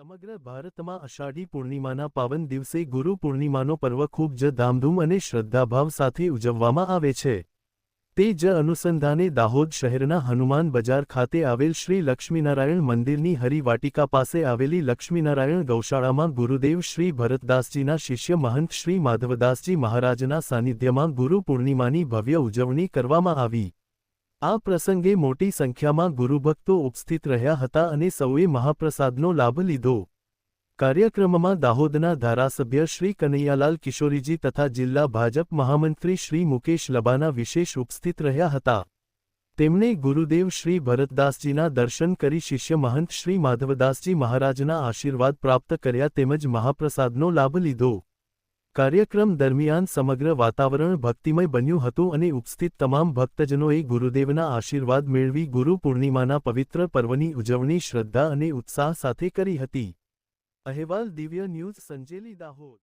સમગ્ર ભારતમાં અષાઢી પૂર્ણિમાના પાવન દિવસે ગુરુ પૂર્ણિમાનો પર્વ ખૂબ જ ધામધૂમ અને શ્રદ્ધાભાવ સાથે ઉજવવામાં આવે છે। તે જ અનુસંધાને દાહોદ શહેરના હનુમાન બજાર ખાતે આવેલ શ્રી લક્ષ્મીનારાયણ મંદિરની હરિવાટિકા પાસે આવેલી લક્ષ્મીનારાયણ ગૌશાળામાં ગુરુદેવ શ્રી ભરતદાસજીના શિષ્ય મહંત શ્રી માધવદાસજી મહારાજના સાનિધ્યમાં ગુરુ પૂર્ણિમાની ભવ્ય ઉજવણી કરવામાં આવી। આ પ્રસંગે મોટી સંખ્યામાં ગુરુભક્તો ઉપસ્થિત રહ્યા હતા અને સૌએ મહાપ્રસાદનો લાભ લીધો। કાર્યક્રમમાં દાહોદના ધારાસભ્ય શ્રી કનૈયાલાલ કિશોરીજી તથા જિલ્લા ભાજપ મહામંત્રી શ્રી મુકેશ લબાના વિશેષ ઉપસ્થિત રહ્યા હતા। તેમણે ગુરુદેવ શ્રી ભરતદાસજીના દર્શન કરી શિષ્ય મહંત શ્રી માધવદાસજી મહારાજના આશીર્વાદ પ્રાપ્ત કર્યા તેમજ મહાપ્રસાદનો લાભ લીધો। કાર્યક્રમ દરમિયાન સમગ્ર વાતાવરણ ભક્તિમય બન્યું હતું અને ઉપસ્થિત તમામ ભક્તજનોએ ગુરુદેવના આશીર્વાદ મેળવી ગુરુ પૂર્ણિમાના પવિત્ર પર્વની ઉજવણી શ્રદ્ધા અને ઉત્સાહ સાથે કરી હતી। અહેવાલ દિવ્ય ન્યૂઝ સંજેલી દાહોદ।